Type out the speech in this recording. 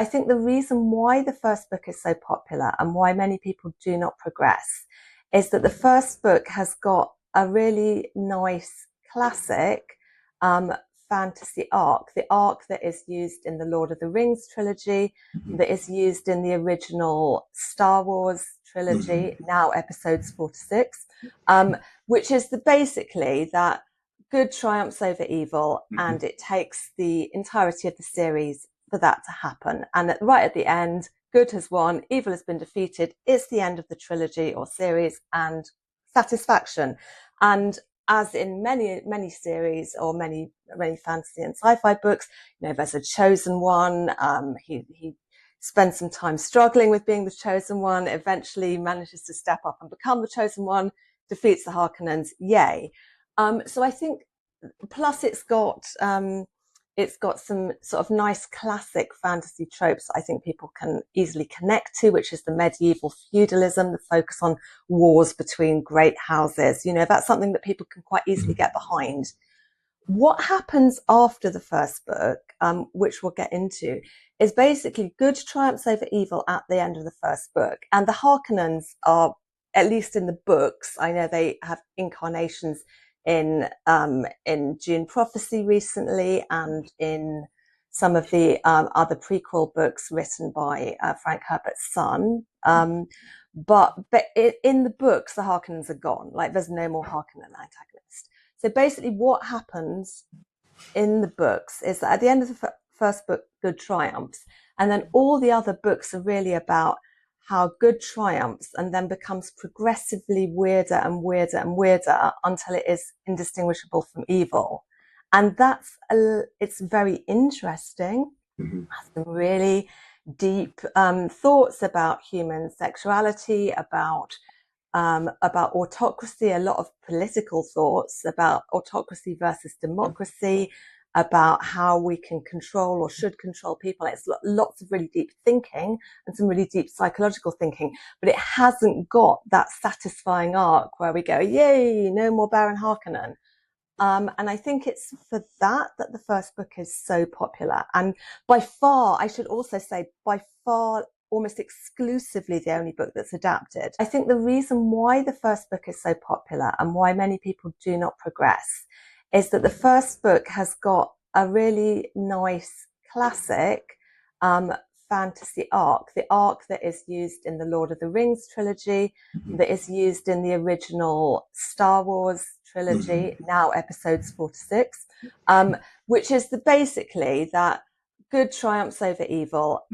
I think the reason why the first book is so popular and why many people do not progress is that the first book has got a really nice classic um, fantasy arc, the arc that is used in the Lord of the Rings trilogy, that is used in the original Star Wars trilogy, now episodes 4 to 6, which is basically that good triumphs over evil, and it takes the entirety of the series for that to happen. And right at the end, good has won, evil has been defeated. It's the end of the trilogy or series and satisfaction. And as in many series or many fantasy and sci-fi books, there's a chosen one. He spends some time struggling with being the chosen one, eventually manages to step up and become the chosen one, defeats the Harkonnens, yay. So I think, plus it's got some sort of nice classic fantasy tropes that I think people can easily connect to, which is the medieval feudalism, the focus on wars between great houses. That's something that people can quite easily get behind. What happens after the first book, which we'll get into, is basically good triumphs over evil at the end of the first book. And the Harkonnens are, at least in the books, I know they have incarnations in Dune Prophecy recently, and in some of the other prequel books written by Frank Herbert's son. But in the books, the Harkonnens are gone. Like, there's no more Harkonnen antagonist. So basically what happens in the books is that at the end of the first book, good triumphs, and then all the other books are really about how good triumphs and then becomes progressively weirder and weirder and weirder until it is indistinguishable from evil. And it's very interesting. Has some really deep thoughts about human sexuality, about autocracy, a lot of political thoughts about autocracy versus democracy, about how we can control or should control people. It's lots of really deep thinking and some really deep psychological thinking, but it hasn't got that satisfying arc where we go, yay, no more Baron Harkonnen. And I think it's for that the first book is so popular. And by far, I should also say, by far, almost exclusively the only book that's adapted. I think the reason why the first book is so popular and why many people do not progress is that the first book has got a really nice classic fantasy arc, the arc that is used in the Lord of the Rings trilogy, that is used in the original Star Wars trilogy, now episodes 4 to 6, which is basically that good triumphs over evil,